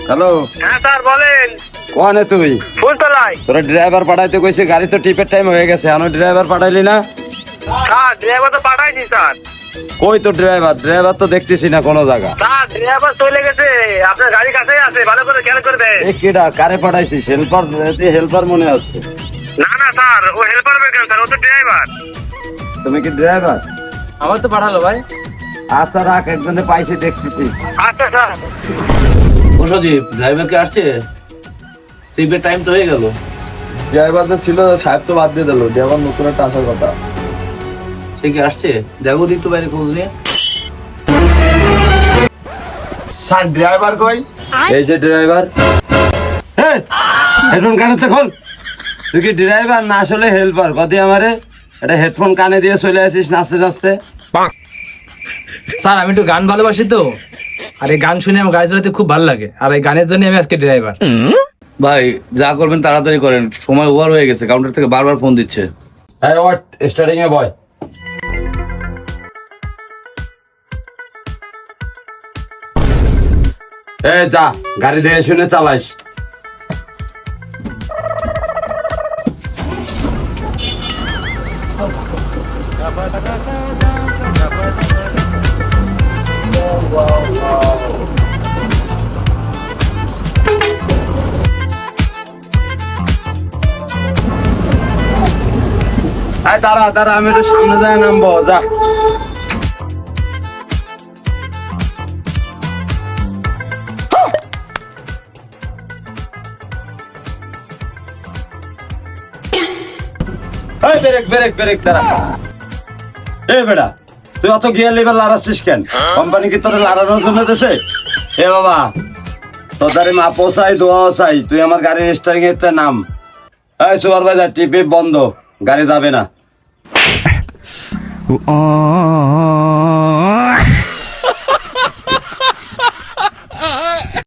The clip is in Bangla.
হ্যালো, হ্যাঁ স্যার বলেন। কোনে তুই? ফুলতলায়। তোরা ড্রাইভার পাঠাইতে কইছি, গাড়ি তো টিপের টাইম হয়ে গেছে, এখনো ড্রাইভার পাঠাইলি না? স্যার ড্রাইভার তো পাঠাইছি স্যার। কই তো ড্রাইভার? ড্রাইভার তো দেখতেছি না কোনো জায়গা। স্যার ড্রাইভার চলে গেছে, আপনার গাড়ি কাছেই আছে, ভালো করে খেয়াল করবেন। এই কেডা, কারে পাঠাইছিস? হেল্পার? হেল্পার মনে হচ্ছে। না না স্যার, ও হেল্পার বেকেন স্যার, ও তো ড্রাইভার। তুমি কি ড্রাইভার? আমার তো পাঠালো ভাই। আচ্ছা রাখ, একজনে পাইছি দেখতেছি। আচ্ছা স্যার। ও সজীব, ড্রাইভার কে আসছে? ট্রিপের টাইম তো হয়ে গেল। ড্রাইভার তো ছিল, সাহেব তো বাদ দিয়ে দিল, ড্রাইভার নতুন একটা আসার কথা। সে কি আসছে? দেখো একটু বাইরে খোঁজ নিয়ে। স্যার ড্রাইভার কই? এই যে ড্রাইভার। হেডফোন কানে তো খোল। তুই কি ড্রাইভার না আসলে হেল্পার? কদি আমারে এটা হেডফোন কানে দিয়ে চলে আসিস নাচতে নাচতে। স্যার আমি একটু গান ভালোবাসি তো, আর এই গান শুনে আমার গাড়ি চালাতে খুব ভালো লাগে, আর এই গানের জন্য আমি আজকে ড্রাইভার। ভাই যা করবেন তাড়াতাড়ি করেন, সময় ওভার হয়ে গেছে, কাউন্টার থেকে বারবার ফোন দিচ্ছে। হ্যাঁ ওয়াট, স্টার্টিং এ বয়। এ যা, গাড়ি দেখে শুনে চালাইস। দাঁড়া দাঁড়া, আমি একটু সামনে যায় নামবো, যা। ব্রেক ব্রেক ব্রেক, দাঁড়া। এ বেটা, তুই অত গিয়ার লেভেল লাড়াচ্ছিস কেন? কোম্পানি কি তোর লাড়ানোর জন্য দেশে? এ বাবা, তোদের মাপও চাই, দোয়াও চাই, তুই আমার গাড়ির স্টারিং এর নাম। এই সুপারভাইজার, টিপে বন্ধ, গাড়ি যাবে না।